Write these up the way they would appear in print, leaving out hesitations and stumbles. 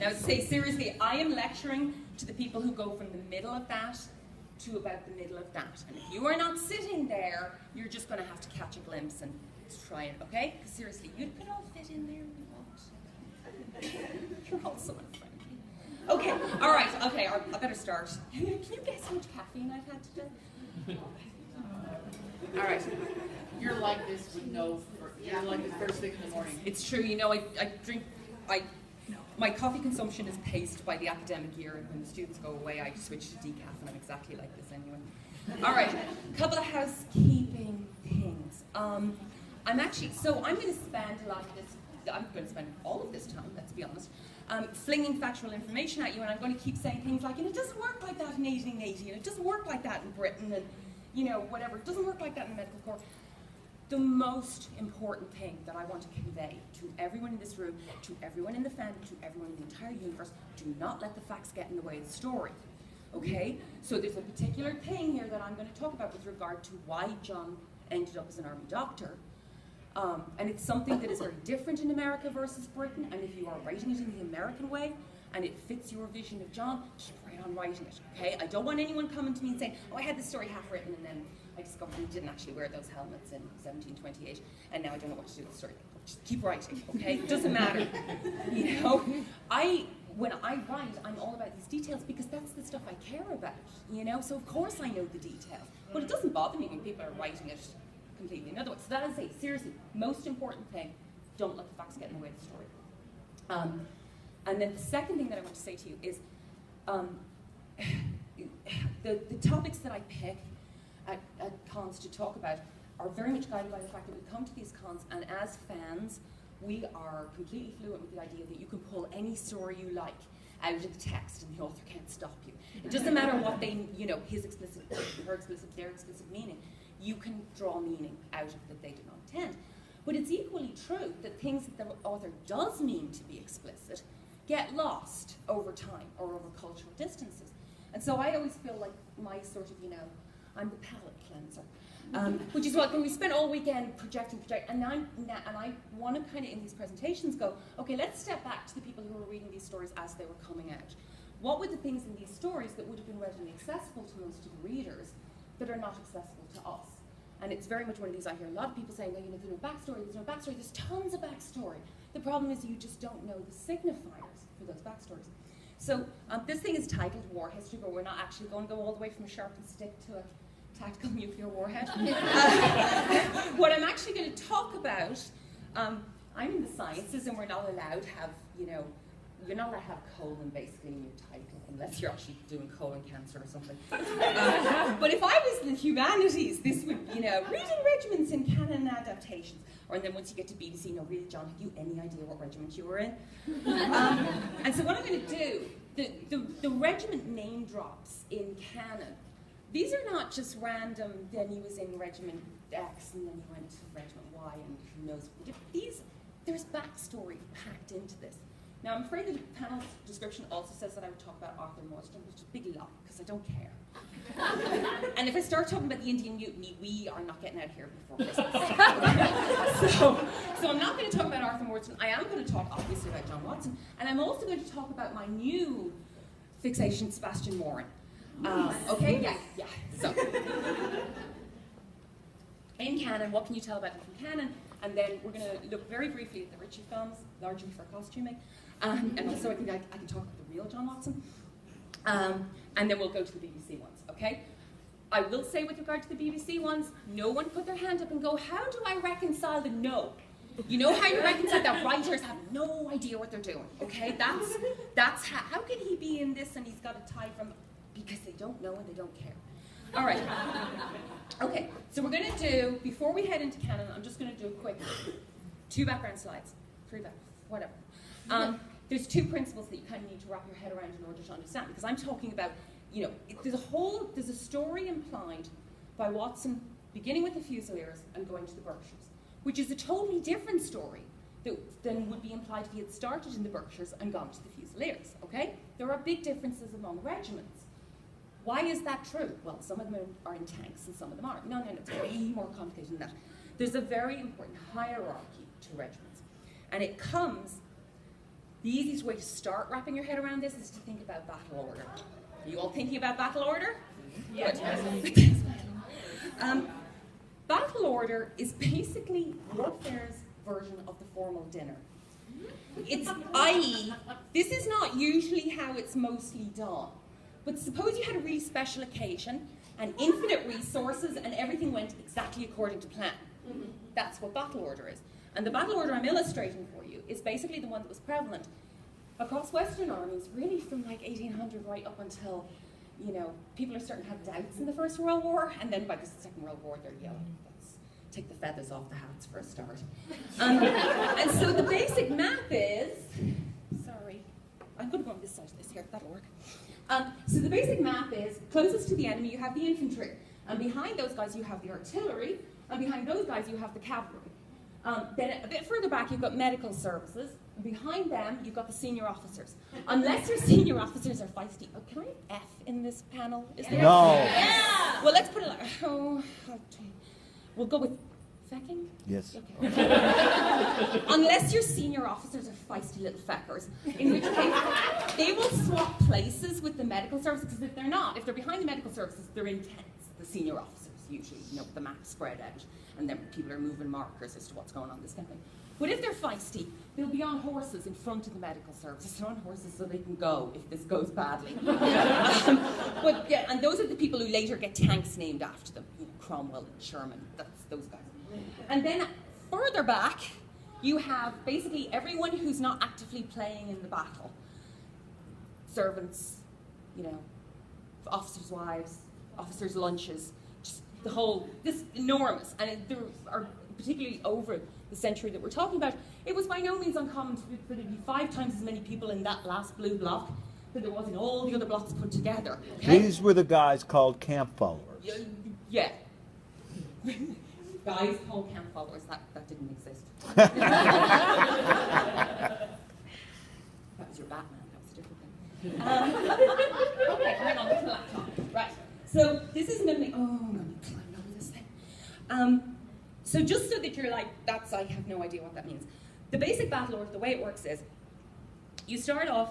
Now, say seriously, I am lecturing to the people who go from the middle of that to about the middle of that. And if you are not sitting there, you're just going to have to catch a glimpse and try it, okay? Because seriously, you can all fit in there if you want. You're all so unfriendly. Okay, all right, okay, I better start. Can you guess how much caffeine I've had today? All right. You're like this with you're like this first thing in the morning. It's true, you know, my coffee consumption is paced by the academic year, and when the students go away, I switch to decaf, and I'm exactly like this anyway. All right, a couple of housekeeping things. I'm going to spend a lot of this, I'm going to spend all of this time, let's be honest, flinging factual information at you, and I'm going to keep saying things like, and it doesn't work like that in 1880, and it doesn't work like that in Britain, and, you know, whatever, it doesn't work like that in the medical corps. The most important thing that I want to convey to everyone in this room, to everyone in the fandom, to everyone in the entire universe, do not let the facts get in the way of the story, okay? So there's a particular thing here that I'm going to talk about with regard to why John ended up as an army doctor. And it's something that is very different in America versus Britain, and if you are writing it in the American way, and it fits your vision of John, keep right on writing it, okay? I don't want anyone coming to me and saying, oh, I had this story half written, and then I discovered he didn't actually wear those helmets in 1728, and now I don't know what to do with the story. Just keep writing, okay? It doesn't matter. You know, when I write, I'm all about these details because that's the stuff I care about, you know? So of course I know the details, but it doesn't bother me when people are writing it completely another way. So that is it. Seriously, most important thing, don't let the facts get in the way of the story. And then the second thing that I want to say to you is the topics that I pick at cons to talk about are very much guided by the fact that we come to these cons, and as fans, we are completely fluent with the idea that you can pull any story you like out of the text and the author can't stop you. It doesn't matter what they, you know, his explicit, her explicit, their explicit meaning. You can draw meaning out of that they did not intend. But it's equally true that things that the author does mean to be explicit get lost over time or over cultural distances. And so I always feel like my sort of, you know, I'm the palate cleanser. Which is what, when we spent all weekend projecting, and I want to kind of in these presentations go, okay, let's step back to the people who were reading these stories as they were coming out. What were the things in these stories that would have been readily accessible to most of the readers that are not accessible to us? And it's very much one of these, I hear a lot of people saying, well, you know, there's no backstory, there's tons of backstory. The problem is you just don't know the signifiers for those backstories. So this thing is titled War History, but we're not actually going to go all the way from a sharpened stick to a tactical nuclear warhead. What I'm actually going to talk about, I'm in the sciences and we're not allowed to have, you know, you're not allowed to have colon basically in your title unless you're actually doing colon cancer or something. But if I was in the humanities, this would, you know, reading regiments in canon adaptations. Or then once you get to BBC, no, really, John, have you any idea what regiment you were in? And so what I'm going to do, the regiment name drops in canon, these are not just random, then he was in Regiment X and then he went to Regiment Y and who knows. There's backstory packed into this. Now I'm afraid the panel's description also says that I would talk about Arthur Morton, which is a big lie, because I don't care. And if I start talking about the Indian Mutiny, we are not getting out here before Christmas. So I'm not going to talk about Arthur Morton. I am going to talk, obviously, about John Watson. And I'm also going to talk about my new fixation, Sebastian Moran. Okay? Yeah. So, in canon, what can you tell about him from canon? And then we're going to look very briefly at the Ritchie films, largely for costuming. And also I think I can talk about the real John Watson. And then we'll go to the BBC ones, okay? I will say with regard to the BBC ones, no one put their hand up and go, how do I reconcile the no? You know how you reconcile that writers have no idea what they're doing, okay? That's how can he be in this and he's got a tie from, because they don't know and they don't care. All right. Okay, so we're going to do, before we head into canon, I'm just going to do a quick 2 background slides, 3 back, whatever. There's 2 principles that you kind of need to wrap your head around in order to understand, because I'm talking about, you know, there's a story implied by Watson beginning with the Fusiliers and going to the Berkshires, which is a totally different story than would be implied if he had started in the Berkshires and gone to the Fusiliers, okay? There are big differences among regiments. Why is that true? Well, some of them are in tanks and some of them aren't. No, it's way more complicated than that. There's a very important hierarchy to regiments. And it comes, The easiest way to start wrapping your head around this is to think about battle order. Are you all thinking about battle order? Yes. Good. Battle order is basically warfare's version of the formal dinner. It's, i.e., this is not usually how it's mostly done. But suppose you had a really special occasion and infinite resources and everything went exactly according to plan. That's what battle order is. And the battle order I'm illustrating for you is basically the one that was prevalent across Western armies, really from like 1800 right up until, you know, people are starting to have doubts in the First World War, and then by the Second World War they're yelling, let's take the feathers off the hats for a start. And so the basic map is, sorry, I'm going to go on this side of this here, that'll work. So the basic map is, closest to the enemy you have the infantry, and behind those guys you have the artillery, and behind those guys you have the cavalry. Then a bit further back you've got medical services, and behind them you've got the senior officers. Unless your senior officers are feisty. Oh, can I F in this panel? Is there? No. Yeah. Well, let's put it like, we'll go with fecking? Yes. Okay. Unless your senior officers are feisty little feckers, in which case they will swap places with the medical services, because if they're not, if they're behind the medical services, they're intense, the senior officers usually, you know, with the map spread out, and then people are moving markers as to what's going on, this kind of thing. But if they're feisty, they'll be on horses in front of the medical services. They're on horses so they can go if this goes badly. But yeah, and those are the people who later get tanks named after them. You know, Cromwell and Sherman, that's those guys. And then further back, you have basically everyone who's not actively playing in the battle. Servants, you know, officers' wives, officers' lunches, just the whole, this enormous, and there are particularly over the century that we're talking about, it was by no means uncommon for there to be 5 times as many people in that last blue block that there was in all the other blocks put together. Okay? These were the guys called camp followers. Yeah. Guys called camp followers, that didn't exist. That was your Batman, that was a different thing. Okay, hang on, where's the laptop? Right, so this is going to be, oh, I'm going to climb over this thing. So just so that you're like, I have no idea what that means. The basic battle order, the way it works is, you start off,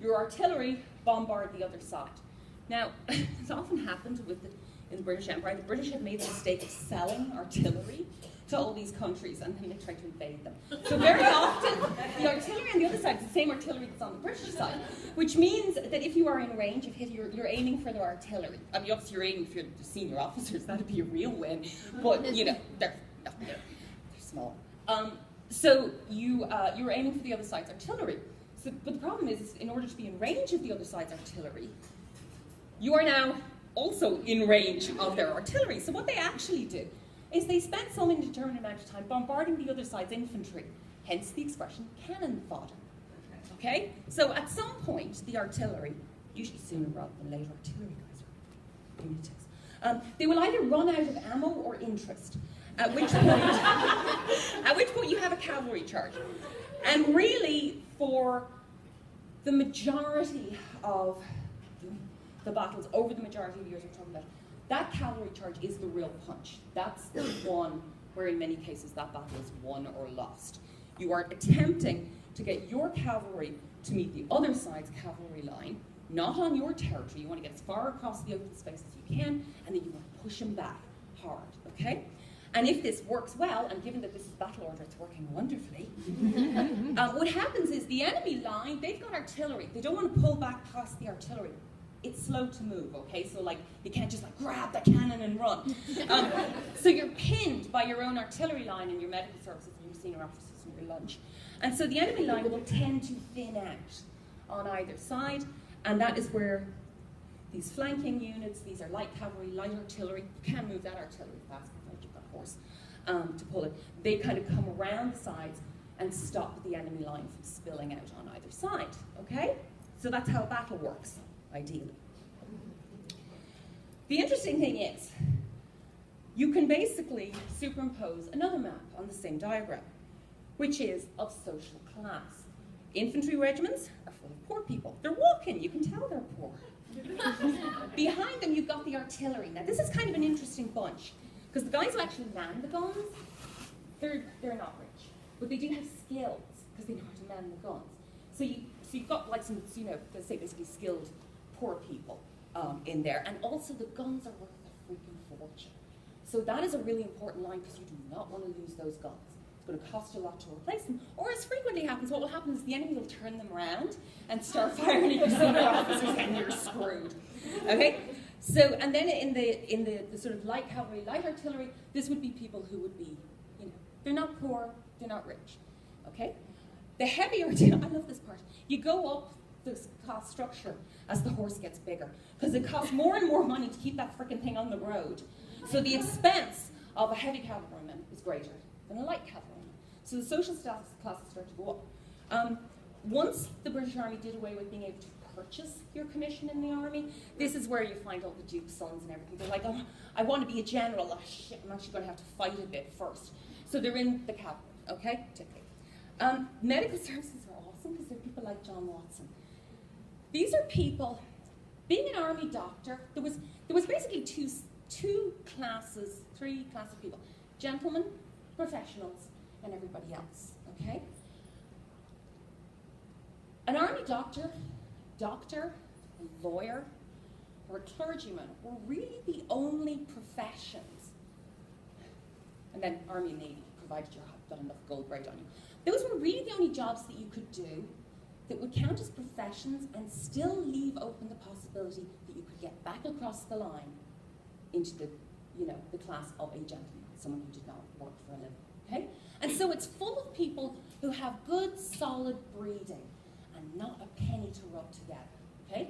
your artillery bombard the other side. Now, it's often happened in the British Empire. The British have made the mistake of selling artillery to all these countries, and then they try to invade them. So very often, the artillery on the other side is the same artillery that's on the British side, which means that if you are in range, if you're aiming for their artillery. I mean, obviously you're aiming for the senior officers, that'd be a real win, but you know, they're small. So you're aiming for the other side's artillery. So, but the problem is, in order to be in range of the other side's artillery, you are now also in range of their artillery. So what they actually do is they spend some indeterminate amount of time bombarding the other side's infantry, hence the expression cannon fodder. Okay? So at some point, the artillery, usually sooner rather than later, artillery guys are lunatics, they will either run out of ammo or interest, at which point you have a cavalry charge. And really, for the majority of the battles, over the majority of the years we're talking about, that cavalry charge is the real punch. That's the one where in many cases that battle is won or lost. You are attempting to get your cavalry to meet the other side's cavalry line, not on your territory. You want to get as far across the open space as you can, and then you want to push them back hard, okay? And if this works well, and given that this is battle order, it's working wonderfully, what happens is the enemy line, they've got artillery. They don't want to pull back past the artillery. It's slow to move, okay? So like, you can't just like grab the cannon and run. So you're pinned by your own artillery line and your medical services and your senior officers and your lunch. And so the enemy line will tend to thin out on either side, and that is where these flanking units, these are light cavalry, light artillery, you can't move that artillery fast, you've got a horse to pull it. They kind of come around the sides and stop the enemy line from spilling out on either side, okay? So that's how a battle works, ideally. The interesting thing is, you can basically superimpose another map on the same diagram, which is of social class. Infantry regiments are full of poor people. They're walking, you can tell they're poor. Behind them you've got the artillery. Now this is kind of an interesting bunch, because the guys who actually man the guns, they're not rich, but they do have skills, because they know how to man the guns. So you've got like some, you know, let's say basically skilled poor people in there, and also the guns are worth a freaking fortune. So that is a really important line because you do not want to lose those guns. It's going to cost you a lot to replace them, or as frequently happens, what will happen is the enemy will turn them around and start firing at your senior officers, and you're screwed. Okay. So, and then in the sort of light cavalry, light artillery, this would be people who would be, you know, they're not poor, they're not rich. Okay. The heavy artillery, I love this part. You go up the cost structure as the horse gets bigger, because it costs more and more money to keep that frickin' thing on the road. So the expense of a heavy cavalryman is greater than a light cavalryman. So the social status classes start to go up. Once the British Army did away with being able to purchase your commission in the army, this is where you find all the Duke's sons and everything. They're like, oh, I want to be a general. Oh shit, I'm actually going to have to fight a bit first. So they're in the cavalry, okay? Typically. Medical services are awesome because they're people like John Watson. These are people, being an army doctor, there was basically three classes of people: gentlemen, professionals, and everybody else. Okay. An army doctor, a lawyer, or a clergyman were really the only professions. And then Army and Navy, provided you got enough gold braid on you. Those were really the only jobs that you could do that would count as professions and still leave open the possibility that you could get back across the line into the, you know, the class of a gentleman, someone who did not work for a living. Okay? And so it's full of people who have good, solid breeding and not a penny to rub together. Okay?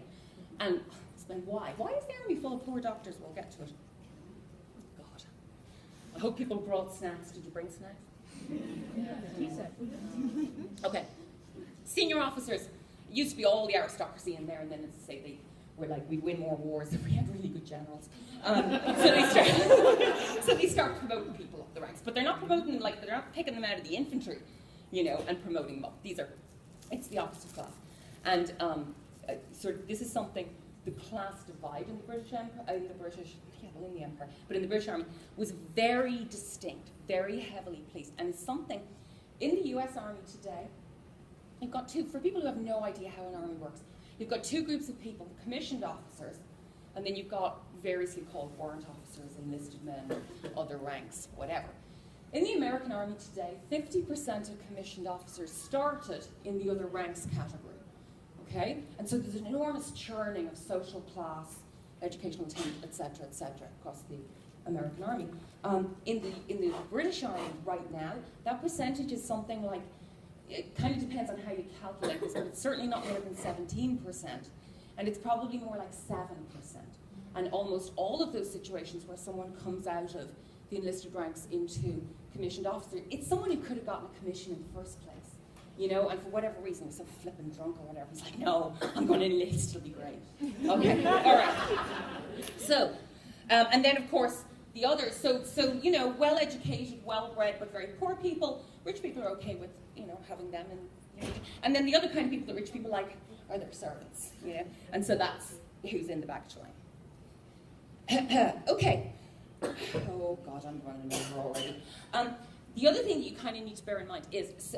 And explain why. Why is the army full of poor doctors? We'll get to it. God. I hope people brought snacks. Did you bring snacks? Okay. Senior officers. It used to be all the aristocracy in there, and then it's say they were like, we'd win more wars if we had really good generals. So they start promoting people up the ranks, but they're not promoting them like, they're not picking them out of the infantry, you know, and promoting them up. It's the officer class. And this is something, the class divide in the British Empire, in the Empire, but in the British Army was very distinct, very heavily policed, and it's something in the US Army today. You've got for people who have no idea how an army works, you've got two groups of people: the commissioned officers, and then you've got variously called warrant officers, enlisted men, other ranks, whatever. In the American Army today, 50% of commissioned officers started in the other ranks category. Okay? And so there's an enormous churning of social class, educational attainment, etc., across the American Army. In the British Army right now, that percentage is something like, it kind of depends on how you calculate this, but it's certainly not more than 17%, and it's probably more like 7%. And almost all of those situations where someone comes out of the enlisted ranks into commissioned officer, it's someone who could have gotten a commission in the first place, you know, and for whatever reason, he was so flippin' drunk or whatever, he's like, no, I'm going to enlist, it'll be great. Okay, all right. So, and then of course, the others, so you know, well-educated, well-bred, but very poor people. Rich people are okay with, you know, having them, and then the other kind of people that rich people like are their servants, you know, and so that's who's in the baggage line. Okay. Oh God, I'm running over already. The other thing that you kind of need to bear in mind is,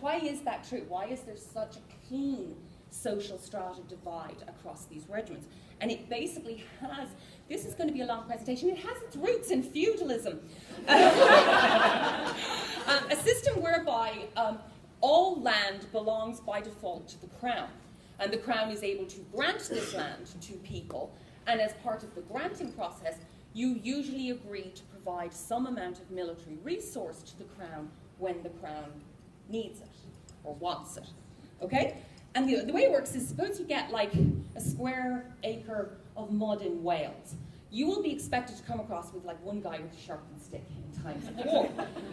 why is that true? Why is there such a keen social strata divide across these regiments? And it basically has, this is going to be a long presentation, it has its roots in feudalism. A system whereby all land belongs by default to the Crown. And the Crown is able to grant this land to people, and as part of the granting process, you usually agree to provide some amount of military resource to the Crown when the Crown needs it, or wants it, okay? And the way it works is, suppose you get like a square acre of mud in Wales. You will be expected to come across with like one guy with a sharpened stick in times of war.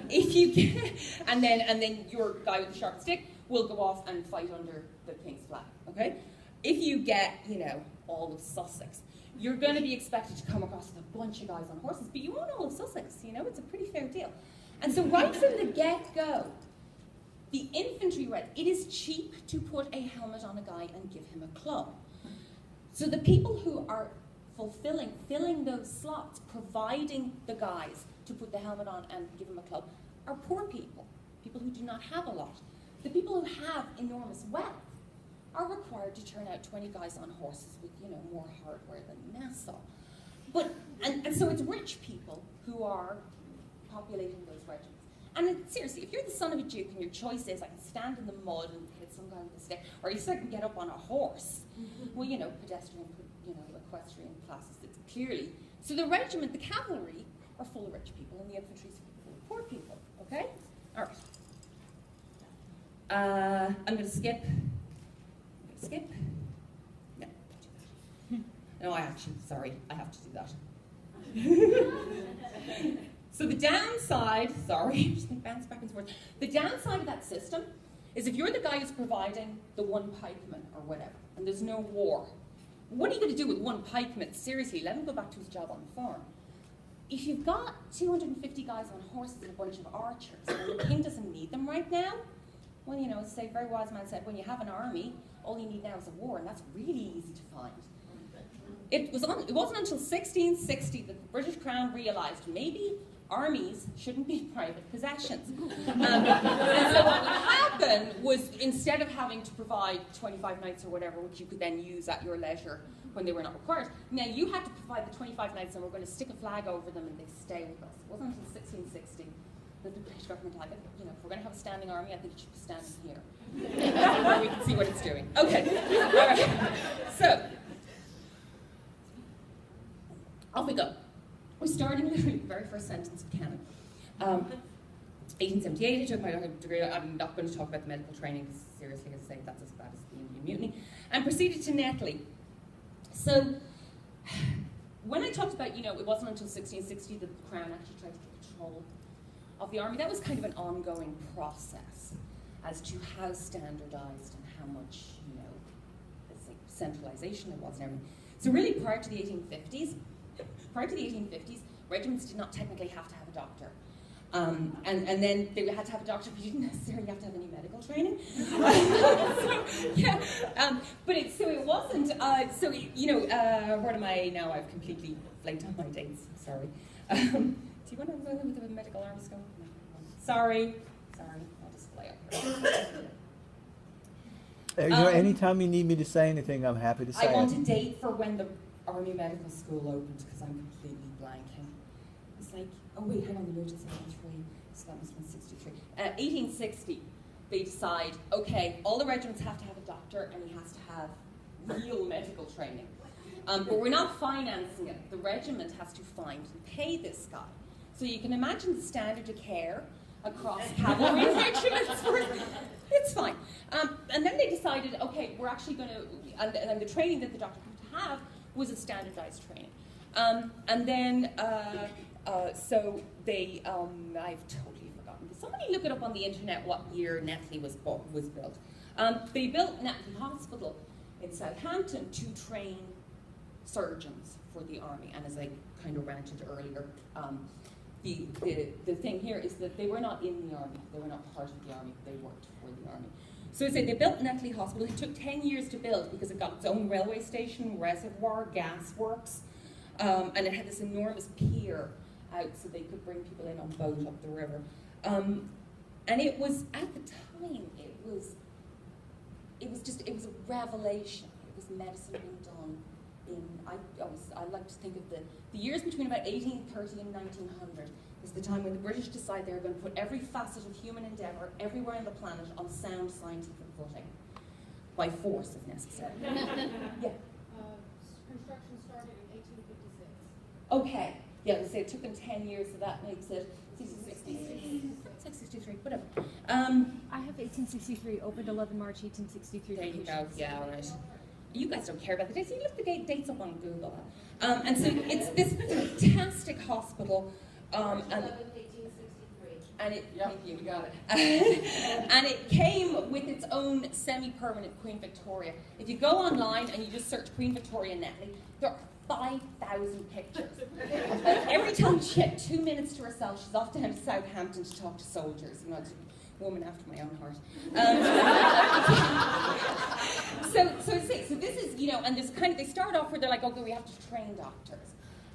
If you get, and then your guy with the sharpened stick will go off and fight under the King's flag, okay? If you get, you know, all of Sussex, you're going to be expected to come across with a bunch of guys on horses, but you own all of Sussex, you know, it's a pretty fair deal. And so right from the get-go, the infantry red, it is cheap to put a helmet on a guy and give him a club. So the people who are filling those slots, providing the guys to put the helmet on and give him a club, are poor people, people who do not have a lot. the people who have enormous wealth are required to turn out 20 guys on horses with, you know, more hardware than Nassau. But, and so it's rich people who are populating those regiments. And seriously, if you're the son of a duke and your choice is I can stand in the mud and hit some guy with a stick, or you I can get up on a horse, well, you know, pedestrian, you know, equestrian classes, it's clearly. So the regiment, the cavalry, are full of rich people, and the infantry is full of poor people, okay? All right. I'm going to skip. Skip? No, don't do that. No, sorry, I have to do that. So the downside, sorry, I'm just going to bounce back and forth. The downside of that system is if you're the guy who's providing the one pikeman or whatever, and there's no war, what are you going to do with one pikeman? Seriously, let him go back to his job on the farm. If you've got 250 guys on horses and a bunch of archers, and the king doesn't need them right now, well, you know, as a very wise man said, when you have an army, all you need now is a war, and that's really easy to find. It wasn't until 1660 that the British Crown realised maybe armies shouldn't be private possessions. And so what would happen was, instead of having to provide 25 knights or whatever, which you could then use at your leisure when they were not required, now you had to provide the 25 knights and we're going to stick a flag over them and they stay with us. It wasn't until 1660 that the British government had, you know, if we're going to have a standing army, I think it should be standing here. Where we can see what it's doing. Okay, all right. So, off we go. We're starting literally the very first sentence of canon. 1878, I took my degree. I'm not going to talk about the medical training, because seriously, as I say, that's as bad as the Indian Mutiny. And proceeded to Netley. So, when I talked about, you know, it wasn't until 1660 that the Crown actually tried to get control of the army. That was kind of an ongoing process as to how standardized and how much, you know, let's say, centralization there was and everything. So really, prior to the 1850s, regiments did not technically have to have a doctor. And then they had to have a doctor, but you didn't necessarily have to have any medical training. But it wasn't, what am I now? I've completely blanked on my dates, sorry. Do you want to know with the medical arms going? No. Sorry, I'll just play up here. Anytime you need me to say anything, I'm happy to say it. I want a date for when the Army Medical School opened, because I'm completely blanking. It's like, oh wait, hang on, the emergency 73, so that must have been 63. 1860, they decide, okay, all the regiments have to have a doctor, and he has to have real medical training. But we're not financing it. The regiment has to find and pay this guy. So you can imagine the standard of care across cavalry regiments. It's fine. And then they decided, okay, we're actually going to, and the training that the doctor had to have was a standardized training. And then, so they, I've totally forgotten. Somebody look it up on the internet what year Netley was built. They built Netley Hospital in Southampton to train surgeons for the army. And as I kind of ranted earlier, the thing here is that they were not in the army. They were not part of the army. They worked for the army. So they built Netley Hospital. It took 10 years to build because it got its own railway station, reservoir, gas works, and it had this enormous pier out so they could bring people in on boat up the river. And it was, at the time, it was a revelation. It was medicine being done I like to think of the years between about 1830 and 1900 is the time when the British decide they're going to put every facet of human endeavour everywhere on the planet on sound scientific footing, by force if necessary. Yeah. Construction started in 1856. Okay. Yeah, they say it took them 10 years, so that makes it 63, whatever. I have 1863, opened 11 March 1863. There you go. Yeah, all right. You guys don't care about the dates. You look the dates up on Google. And so it's this fantastic hospital. And it, Yep, you got it. and it came with its own semi-permanent Queen Victoria. If you go online and you just search Queen Victoria Netley, there are 5,000 pictures. Every time she had 2 minutes to herself, she's off down to Southampton to talk to soldiers. You know, it's a woman after my own heart. So this is, you know, and this kind of, they start off where they're like, okay, we have to train doctors.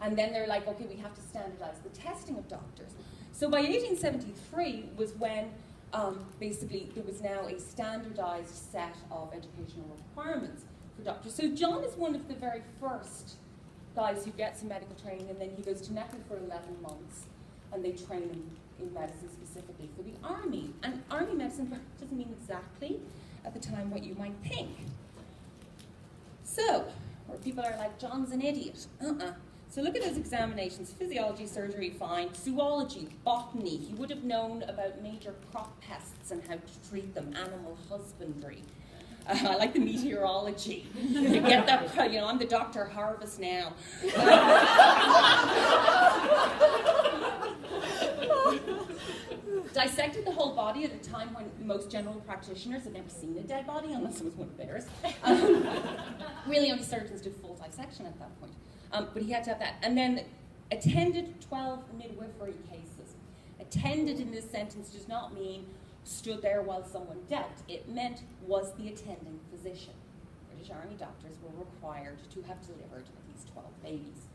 And then they're like, okay, we have to standardize the testing of doctors. So by 1873 was when basically there was now a standardized set of educational requirements for doctors. So John is one of the very first guys who gets some medical training, and then he goes to NECA for 11 months, and they train him in medicine specifically for the army. And army medicine doesn't mean exactly at the time what you might think. So, where people are like, John's an idiot. So look at those examinations. Physiology, surgery, fine. Zoology, botany. He would have known about major crop pests and how to treat them. Animal husbandry. I like the meteorology. You get that, you know, I'm the Dr. Harvest now. Dissected the whole body at a time when most general practitioners had never seen a dead body, unless it was one of theirs. Really, only surgeons do full dissection at that point. But he had to have that. And then attended 12 midwifery cases. Attended in this sentence does not mean stood there while someone dealt. It meant was the attending physician. British Army doctors were required to have delivered at least 12 babies.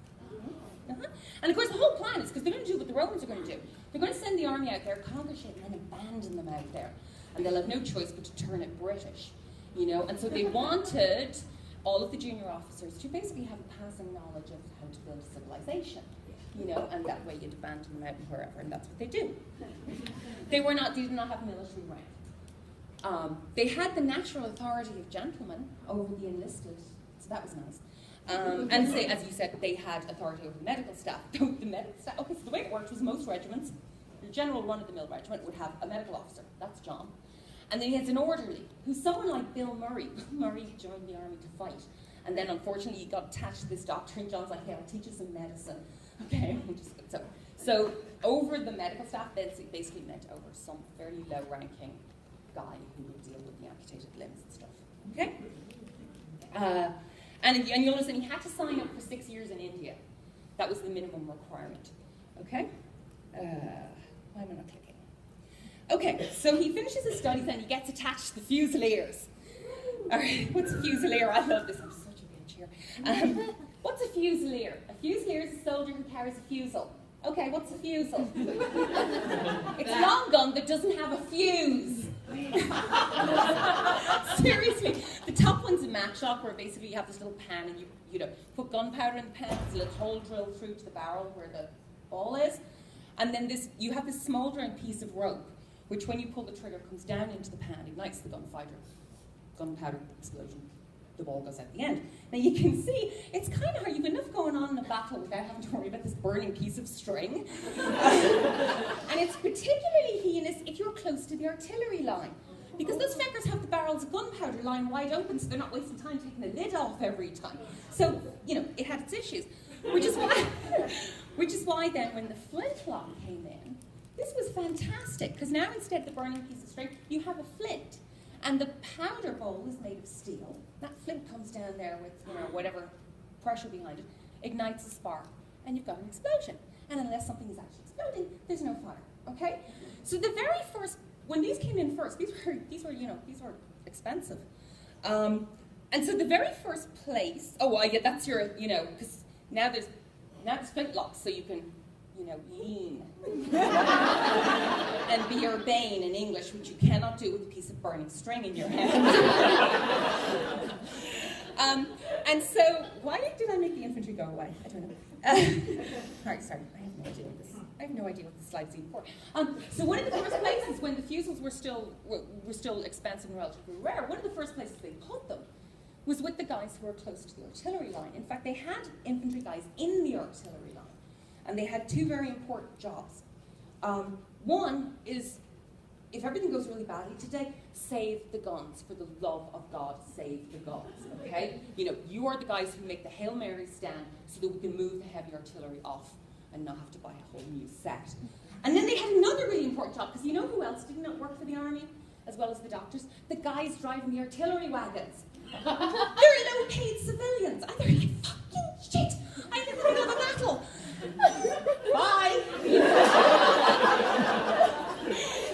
And of course the whole plan is, because they're going to do what the Romans are going to do. They're going to send the army out there, conquer shit, and then abandon them out there. And they'll have no choice but to turn it British. You know, and so they wanted all of the junior officers to basically have a passing knowledge of how to build a civilization. You know, and that way you'd abandon them out and wherever, and that's what they do. They did not have military rank. They had the natural authority of gentlemen over the enlisted, so that was nice. And say, as you said, they had authority over the medical staff. The medical staff. Okay, so the way it worked was most regiments, your general run-of-the-mill regiment would have a medical officer. That's John. And then he has an orderly, who's someone like Bill Murray. Bill Murray joined the army to fight. And then unfortunately he got attached to this doctor, and John's like, hey, I'll teach you some medicine. Okay, so over the medical staff, basically meant over some fairly low-ranking guy who would deal with the amputated limbs and stuff. Okay? And you'll notice that he had to sign up for 6 years in India. That was the minimum requirement. Okay? Why am I not clicking? Okay, so he finishes his studies and he gets attached to the Fusiliers. All right, what's a Fusilier? I love this. I'm such a bitch here. What's a Fusilier? A Fusilier is a soldier who carries a fusel. Okay, what's a fusel? It's a long gun that doesn't have a fuse. Seriously, the top one's a matchlock, where basically you have this little pan and you know, put gunpowder in the pan, there's a little hole drilled through to the barrel where the ball is, and then you have this smouldering piece of rope, which when you pull the trigger comes down into the pan, ignites the gunpowder explosion. The ball goes out the end. Now you can see, it's kind of hard. You've enough going on in a battle without having to worry about this burning piece of string. And it's particularly heinous if you're close to the artillery line. Because those feckers have the barrels of gunpowder lying wide open, so they're not wasting time taking the lid off every time. So, you know, it had its issues. Which is why then when the flintlock came in, this was fantastic. Because now instead of the burning piece of string, you have a flint. And the powder bowl is made of steel. That flint comes down there with, you know, whatever pressure behind it, ignites a spark, and you've got an explosion. And unless something is actually exploding, there's no fire. Okay? So the very first, when these came in first, these were expensive. And so the very first place, that's your, you know, because now there's flintlocks, so you can, you know, lean and be urbane in English, which you cannot do with a piece of burning string in your hand. And so, why did I make the infantry go away? I don't know. All right, sorry, I have no idea what this. I have no idea what this slide's even for. So one of the first places when the fusils were still expensive and relatively rare, one of the first places they put them was with the guys who were close to the artillery line. In fact, they had infantry guys in the artillery line. And they had two very important jobs. One is, if everything goes really badly today, save the guns. For the love of God, save the guns, okay? You know, you are the guys who make the Hail Mary stand so that we can move the heavy artillery off and not have to buy a whole new set. And then they had another really important job, because you know who else did not work for the army, as well as the doctors? The guys driving the artillery wagons. They're low-paid civilians. And they're like, fucking shit, I'm in the middle of a battle. Bye.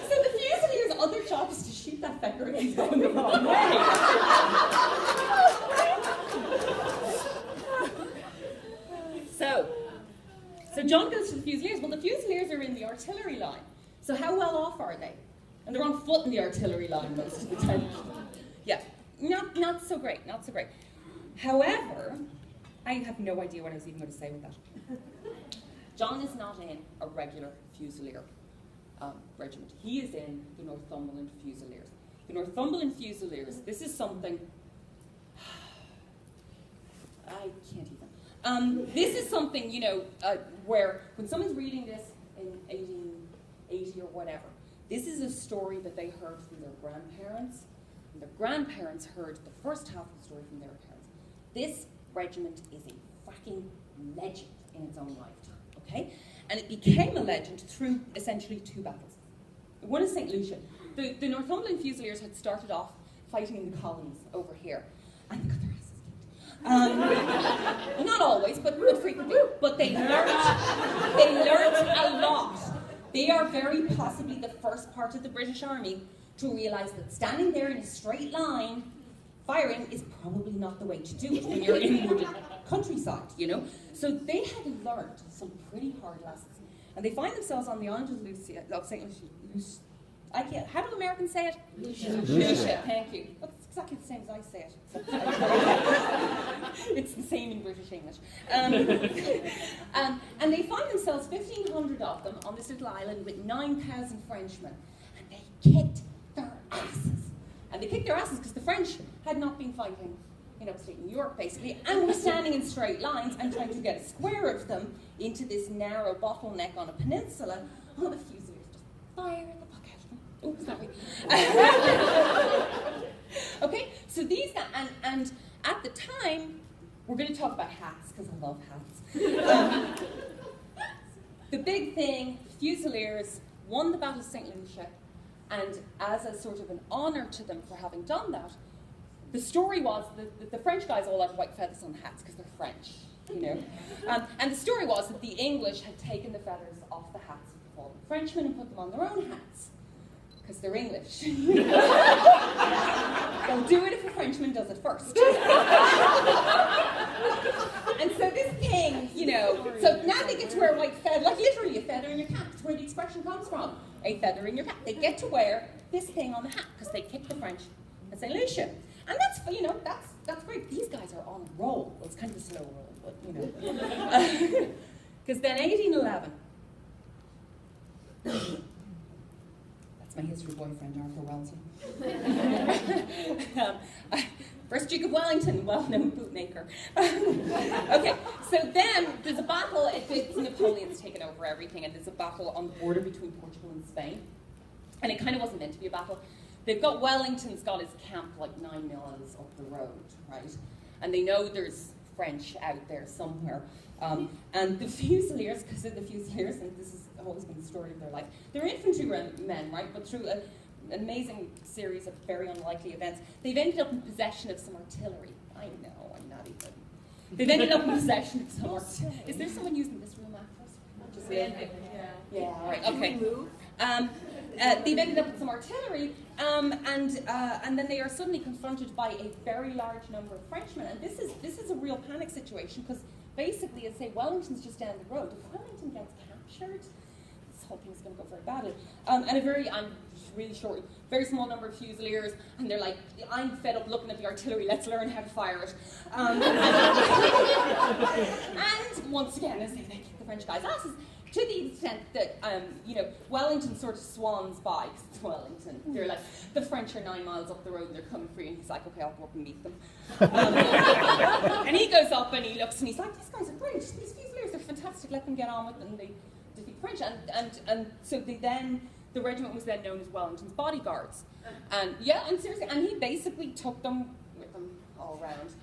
So the Fusilier's other job is to shoot that fecker if he's going the wrong way. So John goes to the Fusiliers. Well, the Fusiliers are in the artillery line. So how well off are they? And they're on foot in the artillery line most of the time. Yeah, not so great, not so great. However, I have no idea what I was even going to say with that. John is not in a regular Fusilier regiment. He is in the Northumberland Fusiliers. The Northumberland Fusiliers, this is something, I can't even. This is something, you know, where when someone's reading this in 1880 or whatever, this is a story that they heard from their grandparents, and their grandparents heard the first half of the story from their parents. This regiment is a fucking legend in its own lifetime, okay? And it became a legend through essentially two battles. One is St. Lucia. The Northumberland Fusiliers had started off fighting in the colonies over here, and they got their asses kicked. Not always, but frequently. But they learned a lot. They are very possibly the first part of the British Army to realise that standing there in a straight line, firing is probably not the way to do it when you're in the countryside, you know? So they had learned some pretty hard lessons. And they find themselves on the island of Lucia, of St. Lucia. I can't, how do Americans say it? Lucia. Lucia, thank you. That's exactly the same as I say it. It's the same in British English. And they find themselves, 1,500 of them, on this little island with 9,000 Frenchmen. And they kicked their asses. And they kicked their asses because the French had not been fighting in upstate New York, basically, and were standing in straight lines and trying to get a square of them into this narrow bottleneck on a peninsula. Oh, the Fusiliers just fire the fuck out of them. Oh, sorry. Okay, so these guys, and at the time, we're going to talk about hats, because I love hats. The big thing, Fusiliers won the Battle of St. Lucia, and as a sort of an honour to them for having done that, the story was that the French guys all had white feathers on hats because they're French, you know. And the story was that the English had taken the feathers off the hats of the fallen Frenchmen and put them on their own hats because they're English. They'll do it if a Frenchman does it first. And so this thing, you know, so now they get to wear a white feather, like literally a feather in your cap. That's where the expression comes from. A feather in your cap. They get to wear this thing on the hat because they kicked the French at St. Lucia. And that's, you know, that's great. These guys are on a roll. Well, it's kind of a slow roll, but, you know. Because then 1811, that's my history boyfriend, Arthur Wellesley. First Duke of Wellington, well-known bootmaker. Okay, so then there's a battle, it's Napoleon's taken over everything, and there's a battle on the border between Portugal and Spain. And it kind of wasn't meant to be a battle. They've got, Wellington's got his camp like 9 miles up the road, right? And they know there's French out there somewhere. And the Fusiliers, because of the Fusiliers, and this has always been the story of their life, they're infantrymen, right? But through an amazing series of very unlikely events, they've ended up in possession of some artillery. I know, I'm not even. They've ended up in possession of some artillery. Is there someone using this room after us? Just yeah, all right, okay. They've ended up with some artillery, and then they are suddenly confronted by a very large number of Frenchmen. And this is a real panic situation because basically, as I say, Wellington's just down the road. If Wellington gets captured, this whole thing's going to go very badly. And I'm really short, very small number of Fusiliers, and they're like, I'm fed up looking at the artillery. Let's learn how to fire it. And once again, as I say, they kick the French guys' asses. To the extent that, you know, Wellington sort of swans by, because it's Wellington. They're like, the French are 9 miles up the road and they're coming for you. And he's like, okay, I'll go up and meet them. And he goes up and he looks and he's like, these guys are great. These Fusiliers are fantastic. Let them get on with it. And they defeat the French. And so the regiment was then known as Wellington's bodyguards. And yeah, and seriously, and he basically took them with him all around,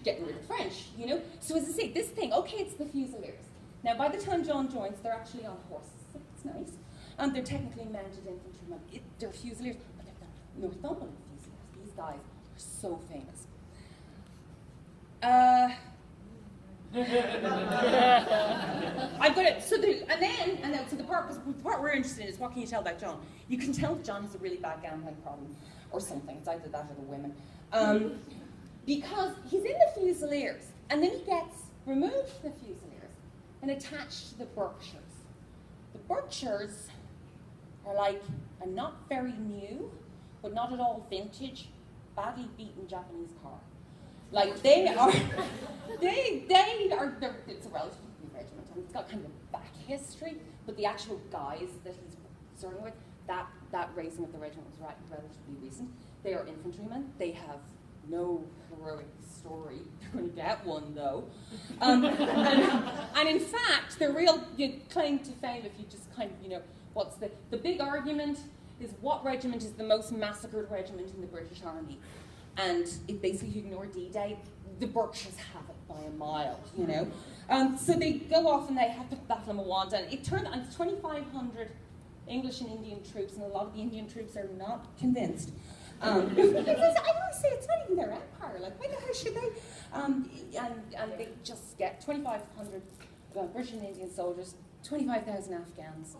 getting rid of the French, you know? So as I say, this thing, okay, it's the Fusiliers. Now, by the time John joins, they're actually on horses. It's nice. They're technically mounted infantrymen. They're Fusiliers, but they're the Northumberland Fusiliers. These guys are so famous. I've got it. So the part we're interested in is what can you tell about John? You can tell that John has a really bad gambling problem, or something. It's either that or the women, because he's in the Fusiliers, and then he gets removed from the Fusiliers and attached to the Berkshires. The Berkshires are like a not very new, but not at all vintage, badly beaten Japanese car. Like they are, it's a relatively new regiment, and it's got kind of a back history, but the actual guys that he's starting with, that raising of the regiment was relatively recent. They are infantrymen. They have no heroic story. They're going to get one, though. And in fact, their real claim to fame, if you just kind of, what's the big argument is what regiment is the most massacred regiment in the British Army. And it basically ignored D-Day. The Berkshires have it by a mile, So they go off and they have the Battle of Mawanda. And it turned out 2,500 English and Indian troops, and a lot of the Indian troops are not convinced. I always say it's not even their empire. Like, why the hell should they? And they just get 2,500 British and Indian soldiers, 25,000 Afghans.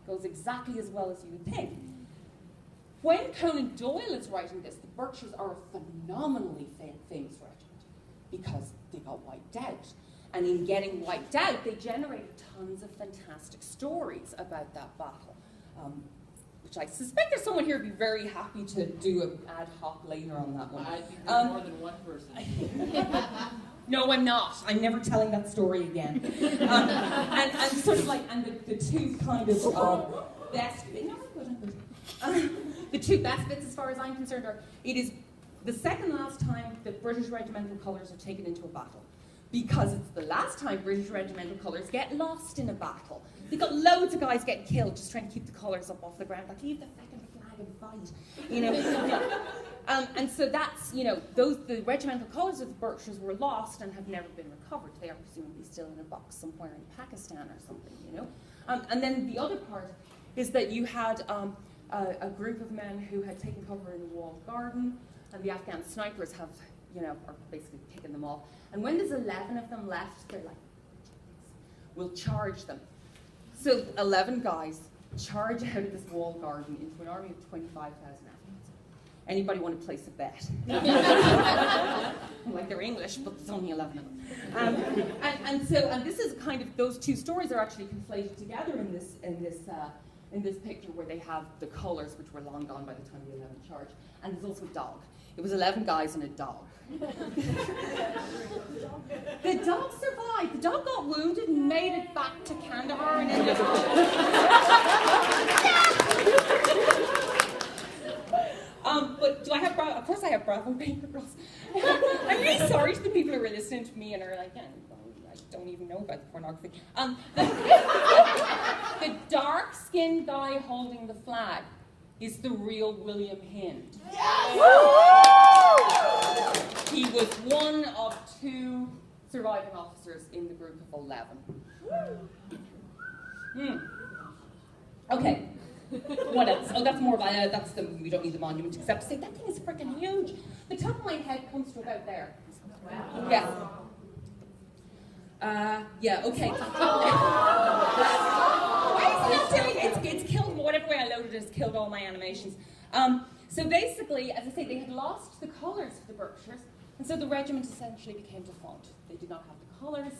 Goes exactly as well as you would think. When Conan Doyle is writing this, the Berkshires are a phenomenally famous regiment because they got wiped out. And in getting wiped out, they generated tons of fantastic stories about that battle. Which I suspect there's someone here who'd be very happy to do an ad hoc later on that one. I think there's more than one person. No, I'm not. I'm never telling that story again. And sort of like, and the two kind of best, no, I'm good. The two best bits as far as I'm concerned are, it is the second last time that British regimental colours are taken into a battle. Because it's the last time British regimental colours get lost in a battle. They've got loads of guys getting killed just trying to keep the colours up off the ground. Like, leave the fucking flag and fight. And so that's, the regimental colours of the Berkshires were lost and have never been recovered. They are presumably still in a box somewhere in Pakistan or something, And then the other part is that you had a group of men who had taken cover in a walled garden, and the Afghan snipers have, are basically picking them off. And when there's 11 of them left, they're like, we'll charge them. So 11 guys charge out of this walled garden into an army of 25,000 Afghans. Anybody want to place a bet? Like they're English, but there's only 11 of them. And this is kind of, those two stories are actually conflated together in this picture where they have the colours, which were long gone by the time the 11 charged. And there's also a dog. It was 11 guys and a dog. The dog survived. The dog got wounded and made it back to Kandahar and ended but do I have Bravo? Of course I have Bravo paper girls. I'm really sorry to the people who are listening to me and are like, I don't even know about the pornography. The dark-skinned guy holding the flag is the real William Hind. He was one of 2 surviving officers in the group of 11. Okay. What else? Oh, that's more about, we don't need the monument, except to say that thing is freaking huge. The top of my head comes to about there. Wow. Yeah. Okay. It's killed, whatever way I loaded it, it's killed all my animations. So basically, as I say, they had lost the colours for the Berkshires, and so the regiment essentially became defunct. They did not have the colours,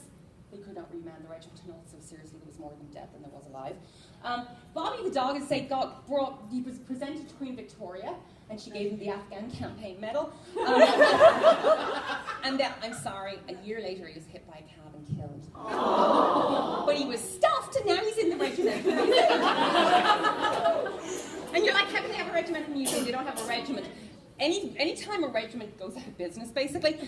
they could not reman the regiment, and also seriously, there was more of them dead than there was alive. Bobby the dog, as I say, he was presented to Queen Victoria, and she gave him the Afghan Campaign Medal. And then, I'm sorry, a year later he was hit by a cab and killed. But he was stuffed, and now he's in the regiment. And you're like, how can they have a regimental museum? They don't have a regiment. Anytime a regiment goes out of business, basically,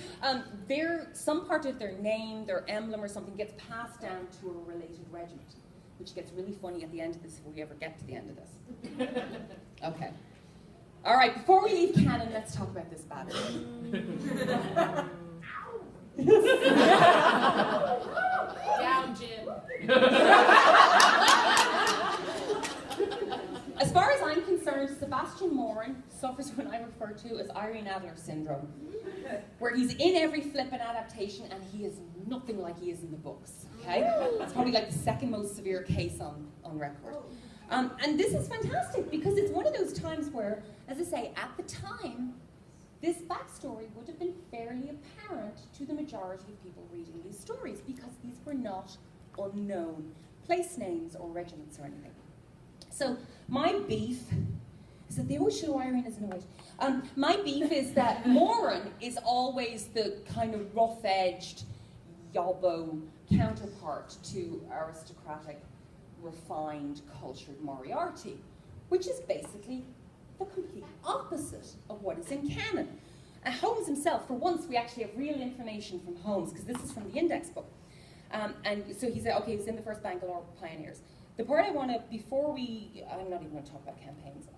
some part of their name, their emblem or something gets passed down to a related regiment, which gets really funny at the end of this, if we ever get to the end of this. Okay. All right, before we leave canon, let's talk about this battle. Down, Jim. As far as I'm concerned, Sebastian Moran suffers what I refer to as Irene Adler syndrome, where he's in every flippant adaptation and he is nothing like he is in the books, okay? That's probably like the second most severe case on record. And this is fantastic because it's one of those times where, as I say, at the time, this backstory would have been fairly apparent to the majority of people reading these stories because these were not unknown place names or regiments or anything. So My beef is that they always show Irene as annoyed. My beef is that Moran is always the kind of rough-edged, yobbo counterpart to aristocratic, refined, cultured Moriarty, which is basically the complete opposite of what is in canon. Holmes himself, for once we actually have real information from Holmes, because this is from the index book. And so he said, okay, he's in the first Bangalore Pioneers. The part I want to, I'm not even going to talk about campaigns.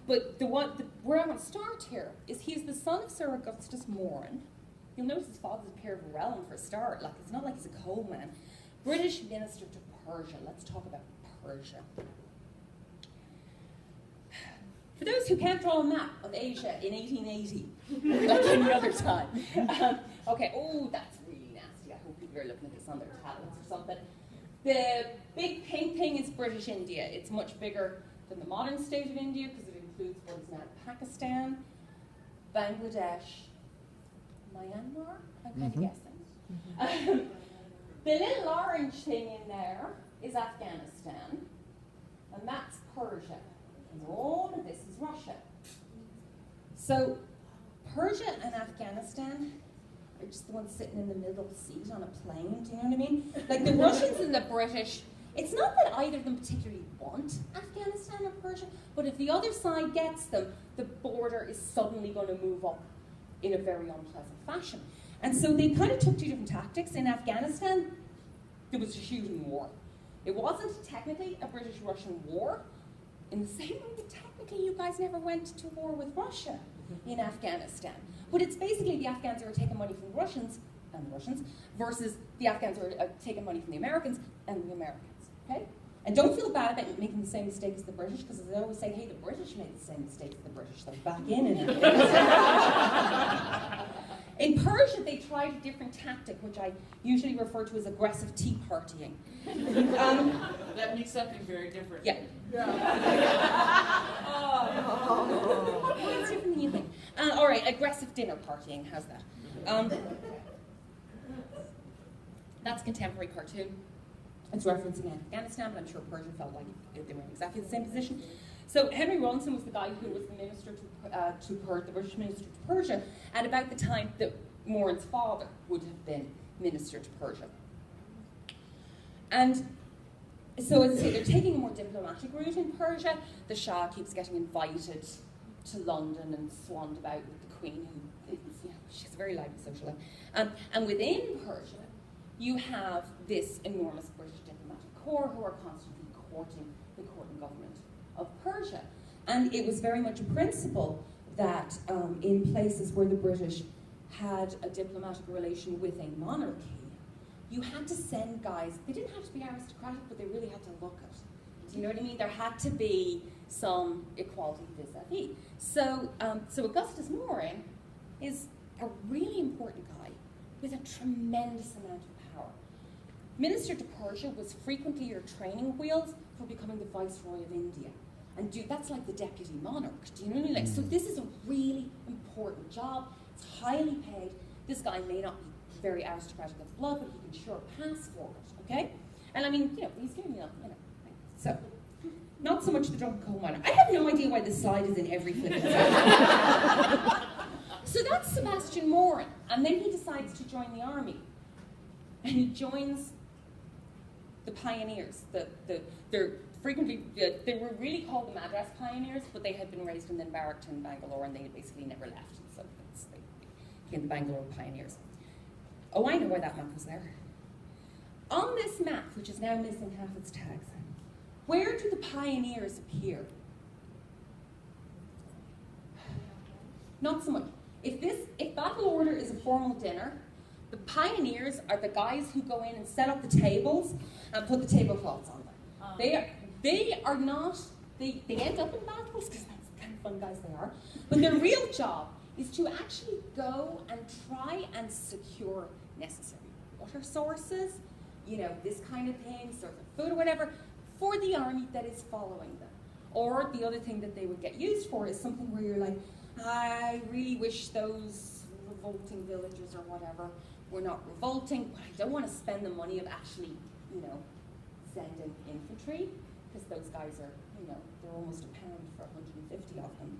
But where I want to start here is he's the son of Sir Augustus Moran. You'll notice his father's a peer of a realm for a start. Like, it's not like he's a coal man. British minister to Persia. Let's talk about Persia. For those who can't draw a map of Asia in 1880, like any other time. Okay, oh, that's really nasty. I hope people are looking at this on their tablets or something. The big pink thing is British India. It's much bigger than the modern state of India because it includes what is now Pakistan, Bangladesh, Myanmar, I'm kind of guessing. The little orange thing in there is Afghanistan, and that's Persia. And all of this is Russia. So Persia and Afghanistan are just the ones sitting in the middle seat on a plane, do you know what I mean? Like the Russians and the British, it's not that either of them particularly want Afghanistan or Persia, but if the other side gets them, the border is suddenly going to move up in a very unpleasant fashion. And so they kind of took two different tactics. In Afghanistan, there was a shooting war. It wasn't technically a British-Russian war, in the same way that technically you guys never went to war with Russia in Afghanistan. But it's basically the Afghans who are taking money from the Russians, versus the Afghans who are taking money from the Americans and the Americans, okay? And don't feel bad about making the same mistake as the British, because they always say, hey, the British made the same mistake as the British. They're back in it. In Persia, they tried a different tactic, which I usually refer to as aggressive tea partying. That means something very different. Yeah. It's different than you think. All right, aggressive dinner partying. How's that? That's a contemporary cartoon. It's referencing Afghanistan, but I'm sure Persia felt like they were in exactly the same position. So Henry Rawlinson was the guy who was the minister to Persia, the British minister to Persia, at about the time that Moran's father would have been minister to Persia. And so, as I say, they're taking a more diplomatic route in Persia. The Shah keeps getting invited to London and swanned about with the Queen, who is, she's a very lively social life. And within Persia, you have this enormous British diplomatic corps who are constantly courting the court and government of Persia. And it was very much a principle that in places where the British had a diplomatic relation with a monarchy, you had to send guys, they didn't have to be aristocratic, but they really had to look it. Do you know what I mean? There had to be some equality vis-a-vis. So Augustus Moran is a really important guy with a tremendous amount of power. Minister to Persia was frequently your training wheels for becoming the Viceroy of India. And that's like the deputy monarch, do you know what I mean? Like, so this is a really important job. It's highly paid. This guy may not be very aristocratic of blood, but he can sure pass for it, okay? And I mean, he's giving you, so, not so much the drunken coal miner. I have no idea why this slide is in every clip. So that's Sebastian Moran, and then he decides to join the army. And he joins the pioneers. They're frequently, they were really called the Madras Pioneers, but they had been raised and then barracked in Bangalore, and they basically never left. So they became the Bangalore Pioneers. Oh, I know why that map was there. On this map, which is now missing half its tags, where do the pioneers appear? Not so much. If battle order is a formal dinner, the pioneers are the guys who go in and set up the tables and put the tablecloths on them. They are not, they end up in battles because that's the kind of fun guys they are, but their real job is to actually go and try and secure necessary water sources, this kind of thing, sort of food or whatever, for the army that is following them. Or the other thing that they would get used for is something where you're like, I really wish those revolting villagers or whatever were not revolting, but I don't want to spend the money of actually, sending infantry. because those guys are, you know, they're almost £1 for 150 of them.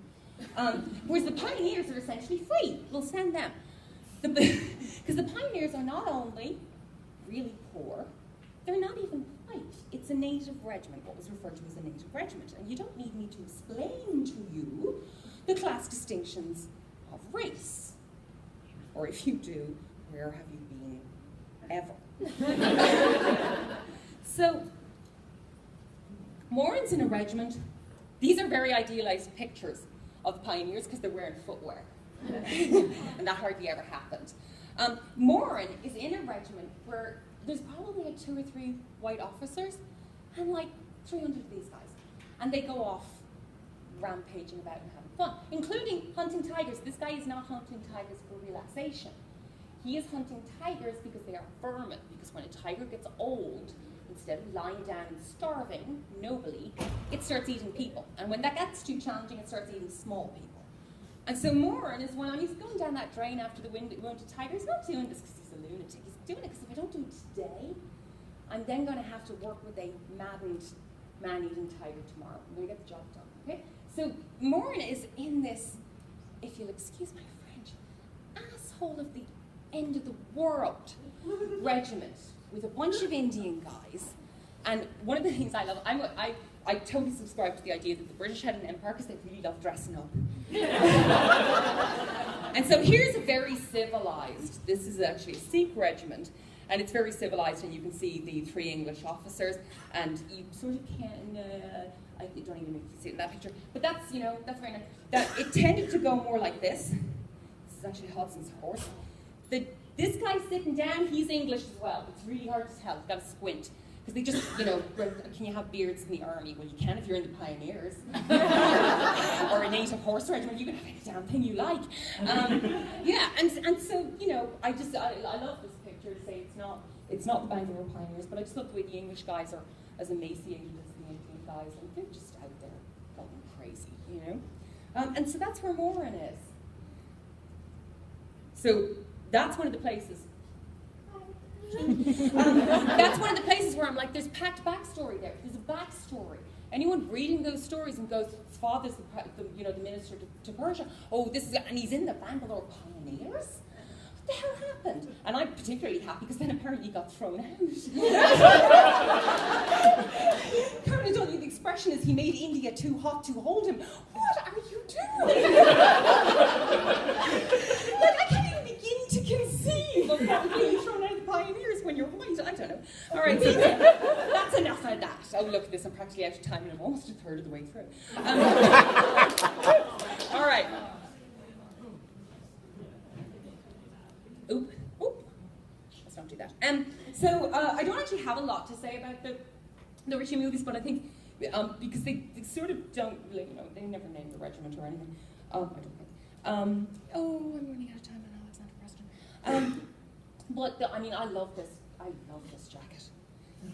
Whereas the pioneers are essentially free. We'll send them. Because the pioneers are not only really poor, they're not even white. It's a native regiment, what was referred to as a native regiment. And you don't need me to explain to you the class distinctions of race. Or if you do, where have you been ever? So, Morans in a regiment, these are very idealized pictures of pioneers because they're wearing footwear. And that hardly ever happened. Moran is in a regiment where there's probably 2 or 3 white officers and like 300 of these guys. And they go off rampaging about and having fun, including hunting tigers. This guy is not hunting tigers for relaxation. He is hunting tigers because they are vermin, because when a tiger gets old, instead of lying down and starving nobly, it starts eating people. And when that gets too challenging, it starts eating small people. And so Moran is when he's going down that drain after the wounded tiger. He's not doing this because he's a lunatic. He's doing it because if I don't do it today, I'm then going to have to work with a maddened man-eating tiger tomorrow. I'm going to get the job done. Okay? So Moran is in this, if you'll excuse my French, asshole of the end of the world regiment with a bunch of Indian guys. And one of the things I love, I totally subscribe to the idea that the British had an empire because they really love dressing up. And so here's a very civilized, this is actually a Sikh regiment, and it's very civilized, and you can see the 3 English officers, and you sort of can, I don't even know if you can see it in that picture, but that's, you know, that's very nice. It tended to go more like this. This is actually Hodson's horse. This guy sitting down, he's English as well. It's really hard to tell, you've got to squint. Because they just, you know, can you have beards in the army? Well, you can if you're in the pioneers. Or a native horse regiment, you can have any damn thing you like. Yeah, and so, you know, I love this picture to say it's not the Bangalore pioneers, but I just love the way the English guys are as emaciated as the Indian guys, and they're just out there going crazy, you know? And so that's where Moran is. So that's one of the places. That's one of the places where I'm like, there's packed backstory there. There's a backstory. Anyone reading those stories and goes, his father's the minister to Persia. Oh, and he's in the Bangalore pioneers. What the hell happened? And I'm particularly happy because then apparently he got thrown out. Colonel Dudley, the expression is he made India too hot to hold him. What are you doing? Like, I can't even begin to conceive of what being thrown out of the pioneers when you're white. I don't know. All right, so that's enough of that. Oh, look at this. I'm practically out of time and I'm almost a third of the way through. All right. Oop. Let's not do that. So I don't actually have a lot to say about the Ritchie movies, but I think because they sort of don't, you know, they never name the regiment or anything. I don't think. I'm running out of time now. That's not a question. But I mean, I love this jacket.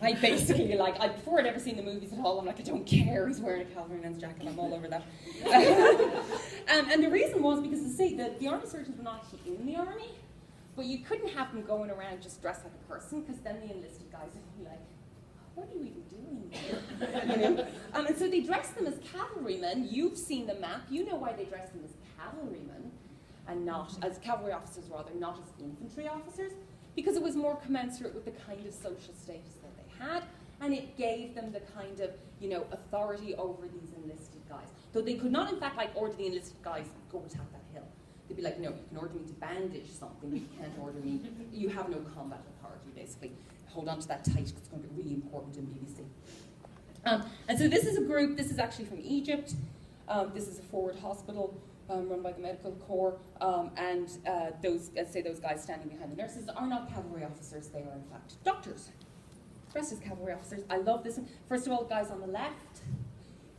I basically before I'd ever seen the movies at all, I'm like, I don't care. He's wearing a cavalryman's jacket. I'm all over that. And the reason was because the army surgeons were not actually in the army, but you couldn't have them going around just dressed like a person, because then the enlisted guys would be like, what are you even doing here? You know? And so they dressed them as cavalrymen. You've seen the map. You know why they dressed them as cavalrymen and not as cavalry officers, rather, not as infantry officers, because it was more commensurate with the kind of social status that they had, and it gave them the kind of, you know, authority over these enlisted guys. Though they could not, in fact, like, order the enlisted guys, go attack that hill. They'd be like, no, you can order me to bandage something, but you can't order me, you have no combat authority, basically. Hold on to that tight, because it's going to be really important in BBC. And so this is a group, this is actually from Egypt. This is a forward hospital run by the medical corps, and those guys standing behind the nurses are not cavalry officers, they are in fact doctors. Dressed as cavalry officers. I love this one. First of all, the guys on the left,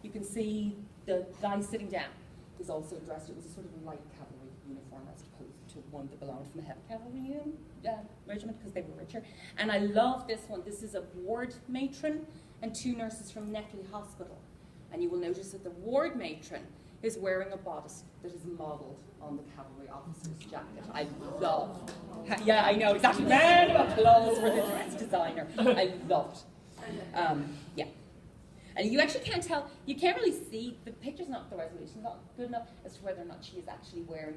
you can see the guy sitting down is also dressed, it was a sort of light cavalry uniform as opposed to one that belonged from the heavy cavalry regiment, because they were richer. And I love this one. This is a ward matron and 2 nurses from Netley Hospital. And you will notice that the ward matron is wearing a bodice that is modelled on the cavalry officer's jacket. I love. Yeah, I know, exactly. Round of applause for the dress designer. I love it. Yeah. And you actually can't tell, you can't really see, the picture's not, the resolution's not good enough as to whether or not she is actually wearing,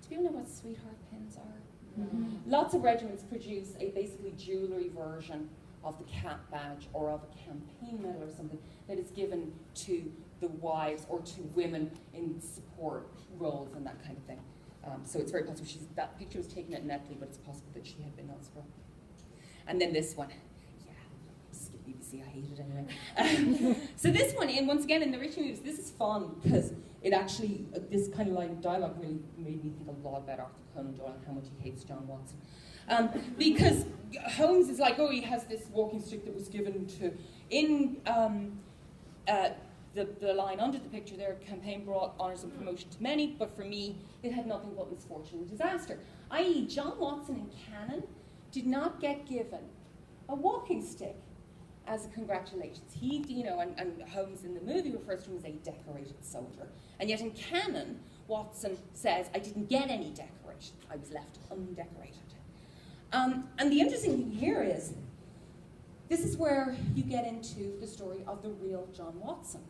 do people know what sweetheart pins are? Mm-hmm. Lots of regiments produce a basically jewellery version of the cap badge or of a campaign medal or something that is given to the wives or to women in support roles and that kind of thing. So it's very possible that picture was taken at Netley, but it's possible that she had been elsewhere. And then this one. Yeah, skip BBC, I hate it anyway. So this one, and once again in the Richie movies, this is fun because it actually, this kind of line of dialogue really made me think a lot about Arthur Conan Doyle and how much he hates John Watson. Because Holmes is like, oh, he has this walking stick that was given to, in the line under the picture there, campaign brought honours and promotion to many, but for me, it had nothing but misfortune and disaster. I.e., John Watson in canon did not get given a walking stick as a congratulations. He, and Holmes in the movie refers to him as a decorated soldier. And yet in canon, Watson says, I didn't get any decoration. I was left undecorated. And the interesting thing here is, this is where you get into the story of the real John Watson.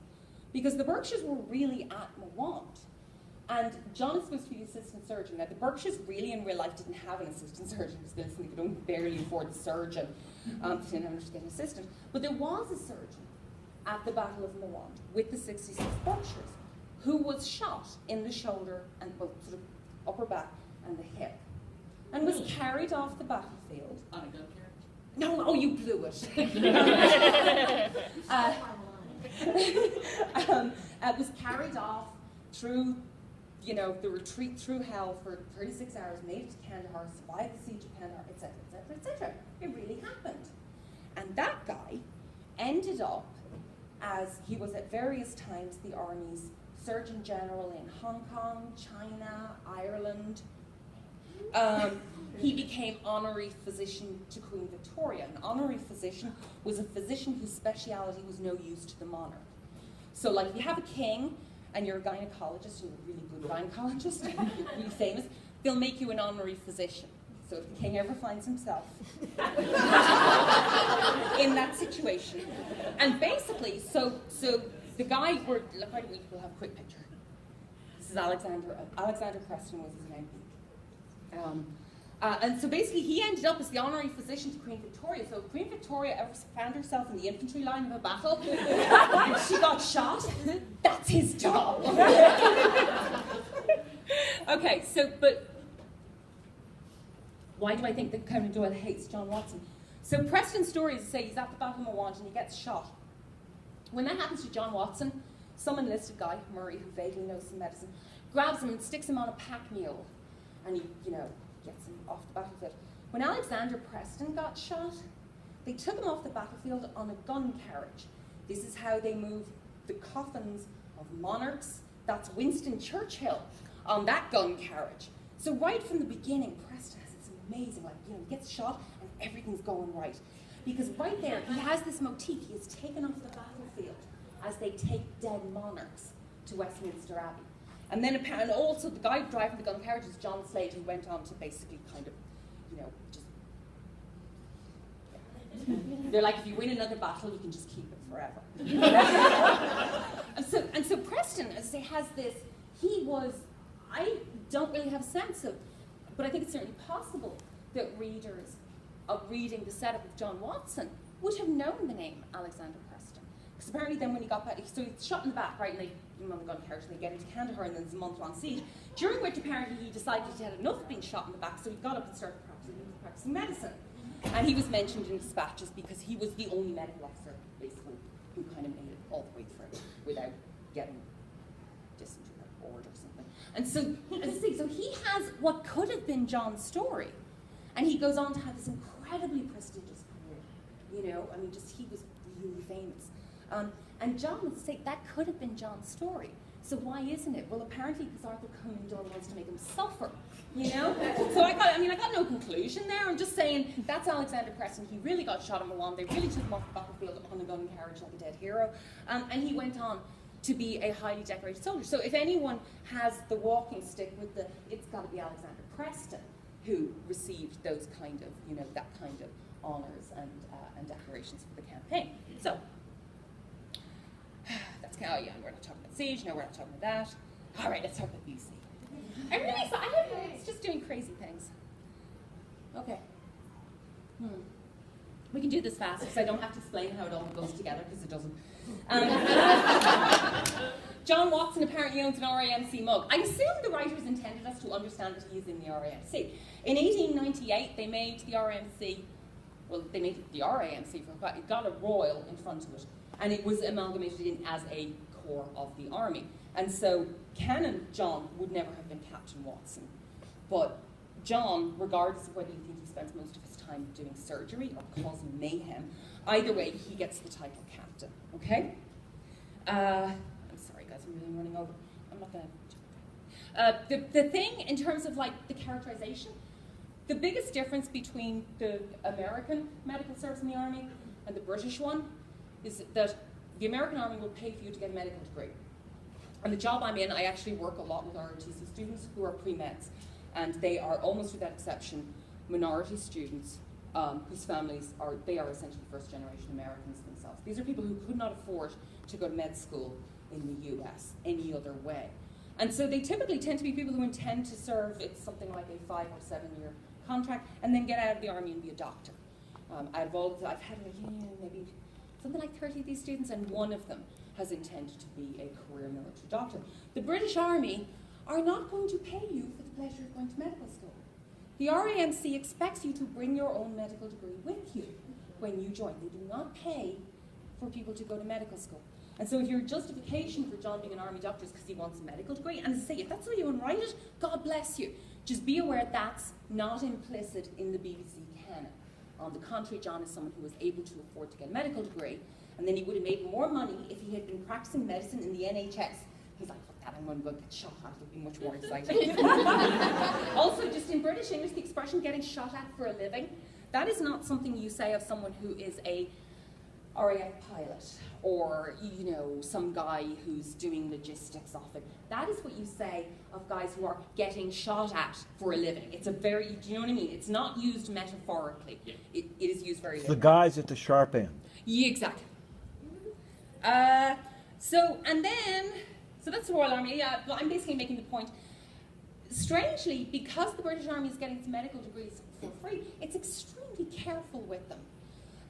Because the Berkshires were really at Mawant. And John is supposed to be the assistant surgeon. Now, the Berkshires really in real life didn't have an assistant surgeon because they could only barely afford a surgeon. They didn't have enough to get an assistant. But there was a surgeon at the Battle of Mawant with the 66 Berkshires who was shot in the shoulder and both sort of upper back and the hip and was carried off the battlefield. On a gun carriage? No, oh, you blew it. Was carried off through, the retreat through hell for 36 hours, made it to Kandahar, survived the siege of Kandahar, etc., etc., etc. It really happened. And that guy ended up as he was at various times the army's Surgeon General in Hong Kong, China, Ireland. He became honorary physician to Queen Victoria. An honorary physician was a physician whose speciality was no use to the monarch. So like if you have a king and you're a gynecologist, you're a really good gynecologist, you're really famous, they'll make you an honorary physician. So if the king ever finds himself in that situation. And basically, so the guy, we'll have a quick picture. This is Alexander Preston was his name. And so basically he ended up as the honorary physician to Queen Victoria. So if Queen Victoria ever found herself in the infantry line of a battle and she got shot, that's his job. Okay, but why do I think that Conan Doyle hates John Watson? So Preston's story is to say he's at the Battle of Mawant and he gets shot. When that happens to John Watson, some enlisted guy, Murray, who vaguely knows some medicine, grabs him and sticks him on a pack mule. And he, gets him off the battlefield. When Alexander Preston got shot, they took him off the battlefield on a gun carriage. This is how they moved the coffins of monarchs. That's Winston Churchill on that gun carriage. So right from the beginning, Preston has this amazing, he gets shot and everything's going right. Because right there, he has this motif. He is taken off the battlefield as they take dead monarchs to Westminster Abbey. And then and also the guy driving the gun carriage is John Slade, who went on to basically kind of, just... Yeah. They're like, if you win another battle, you can just keep it forever. and so Preston, as I say, has this, I don't really have a sense of, but I think it's certainly possible that readers of reading the setup of John Watson would have known the name Alexander Preston. Because apparently then when he got back, so he's shot in the back, right, and they give him on the gun carriage, and they get into Kandahar, and then there's a month-long siege, during which apparently he decided he had enough of being shot in the back, so he got up and started practicing medicine. And he was mentioned in dispatches because he was the only medical officer, basically, who kind of made it all the way through without getting dysentery or bored or something. And so, as I say, so he has what could have been John's story, and he goes on to have this incredibly prestigious career. He was really famous. And John would say that could have been John's story. So why isn't it? Well, apparently because Arthur Conan Doyle wants to make him suffer, So I got no conclusion there. I'm just saying that's Alexander Preston. He really got shot in Mawant. They really took him off the battlefield on a gun carriage like a dead hero. And he went on to be a highly decorated soldier. So if anyone has the walking stick with it's got to be Alexander Preston who received those kind of, that kind of honours and decorations for the campaign. So oh yeah, we're not talking about siege, no, we're not talking about that. All right, let's talk about BC. I really saw, it's just doing crazy things. Okay. We can do this fast because I don't have to explain how it all goes together because it doesn't. John Watson apparently owns an RAMC mug. I assume the writers intended us to understand that he is in the RAMC. In 1898, they made the RAMC, well, they made it the RAMC, it got a royal in front of it, and it was amalgamated in as a corps of the army. And so Canon John would never have been Captain Watson. But John, regardless of whether you think he spends most of his time doing surgery or causing mayhem, either way, he gets the title captain, okay? I'm sorry, guys, I'm really running over. I'm not going to... The thing, in terms of, like, the characterization, the biggest difference between the American medical service in the Army and the British one is that the American Army will pay for you to get a medical degree. And the job I'm in, I actually work a lot with ROTC students who are pre-meds. And they are, almost without exception, minority students whose families are essentially first-generation Americans themselves. These are people who could not afford to go to med school in the US any other way. And so they typically tend to be people who intend to serve, it's something like a 5 or 7 year contract, and then get out of the Army and be a doctor. I've had maybe something like 30 of these students, and one of them has intended to be a career military doctor. The British Army are not going to pay you for the pleasure of going to medical school. The RAMC expects you to bring your own medical degree with you when you join. They do not pay for people to go to medical school. And so if your justification for John being an army doctor is because he wants a medical degree, and as I say, if that's the way you want to write it, God bless you. Just be aware that's not implicit in the BBC canon. On the contrary, John is someone who was able to afford to get a medical degree, and then he would have made more money if he had been practicing medicine in the NHS. He's like, fuck that, I'm going to go get shot at. It'll be much more exciting. Also, just in British English, the expression getting shot at for a living, that is not something you say of someone who is a RAF pilot or, you know, some guy who's doing logistics off it. That is what you say of guys who are getting shot at for a living. It's a very, do you know what I mean? It's not used metaphorically. Yeah. It is used very literally. The guys at the sharp end. Yeah, exactly. So that's the Royal Army. Yeah, but I'm basically making the point. Strangely, because the British Army is getting its medical degrees for free, it's extremely careful with them.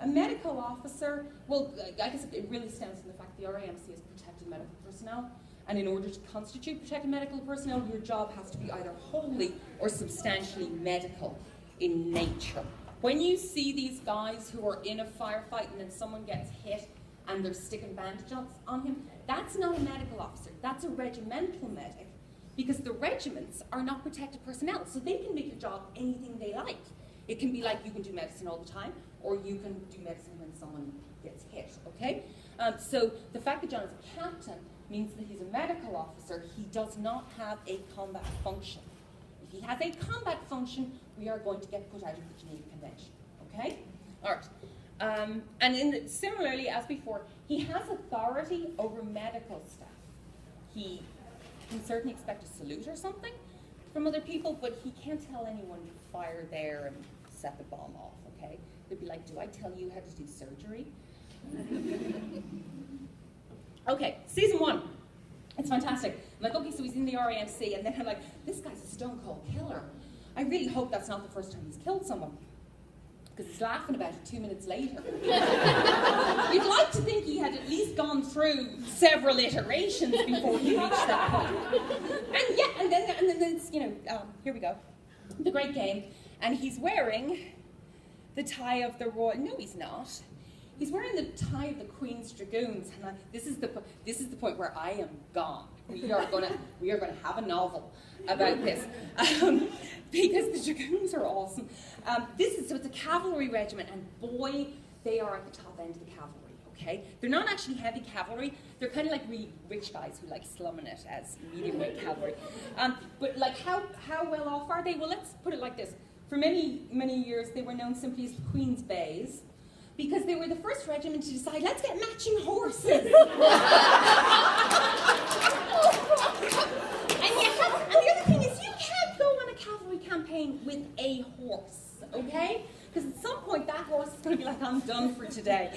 A medical officer, well, I guess it really stems from the fact the RAMC is protected medical personnel, and in order to constitute protected medical personnel, your job has to be either wholly or substantially medical in nature. When you see these guys who are in a firefight and then someone gets hit and they're sticking bandages on him, that's not a medical officer, that's a regimental medic, because the regiments are not protected personnel, so they can make your job anything they like. It can be like you can do medicine all the time, or you can do medicine when someone gets hit, okay? So the fact that John is a captain means that he's a medical officer. He does not have a combat function. If he has a combat function, we are going to get put out of the Geneva Convention, okay? All right. And similarly, as before, he has authority over medical staff. He can certainly expect a salute or something from other people, but he can't tell anyone to fire there and set the bomb off, okay? They'd be like, do I tell you how to do surgery? Okay, season 1. It's fantastic. I'm like, okay, so he's in the RAMC, and then I'm like, this guy's a stone cold killer. I really hope that's not the first time he's killed someone, because he's laughing about it 2 minutes later. You'd like to think he had at least gone through several iterations before he reached that point. And yeah, and then it's, you know, here we go, the great game, and he's wearing the tie of the Royal. No, he's not. He's wearing the tie of the Queen's Dragoons, and this is the point where I am gone. We are gonna have a novel about this, because the Dragoons are awesome. So it's a cavalry regiment, and boy, they are at the top end of the cavalry. Okay, they're not actually heavy cavalry. They're kind of like really rich guys who like slumming it as medium weight cavalry. But like how well off are they? Well, let's put it like this. For many years, they were known simply as the Queen's Bays, because they were the first regiment to decide, let's get matching horses. And the other thing is, you can't go on a cavalry campaign with a horse, okay? Because at some point, that horse is going to be like, I'm done for today.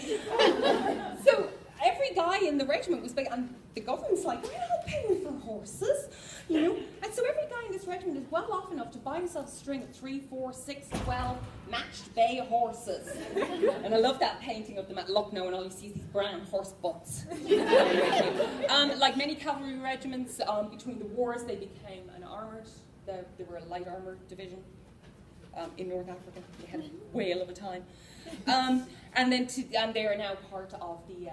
So every guy in the regiment was big, and the government's like, we're not paying for horses, you know. And so every guy in this regiment is well off enough to buy himself a string of 3, 4, 6, 12 matched bay horses. And I love that painting of them at Lucknow, and all you see is these brown horse butts. Like many cavalry regiments, between the wars, they became an armoured. They were a light armoured division in North Africa. They had a whale of a time. And they are now part of the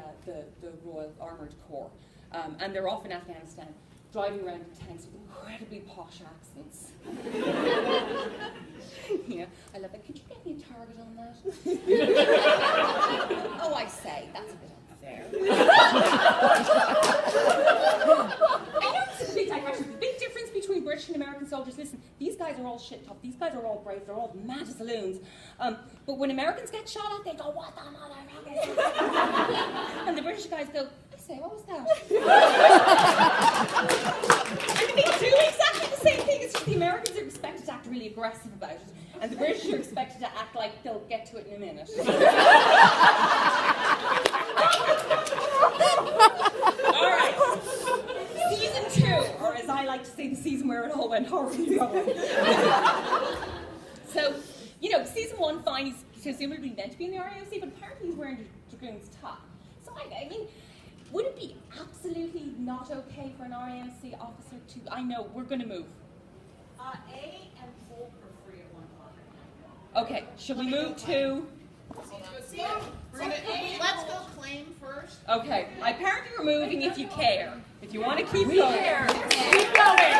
Royal Armoured Corps. And they're off in Afghanistan, driving around in tanks with incredibly posh accents. Yeah, I love it. Could you get me a target on that? Oh, I say, that's a bit unfair. I know it's a big digression. The big difference between British and American soldiers, listen, these guys are all shit tough. These guys are all brave. They're all mad as loons. But when Americans get shot at, they go, what the motherfucker? And the British guys go, I say, what was that? And they do exactly the same thing. It's just the Americans are expected to act really aggressive about it. And the British are expected to act like they'll get to it in a minute. All right. Season 2, or as I like to say, the season where it all went horribly wrong. So, you know, season 1, fine, he's presumably meant to be in the RAOC, but apparently he's wearing the dragoon's top. So, I mean, would it be absolutely not okay for an RAMC officer to, I know, we're going to move. A and Polk are free at 1 o'clock. Okay, should we move to? Let's go claim first. Okay, apparently we're moving if you care. If you want to keep We going. care. Keep going.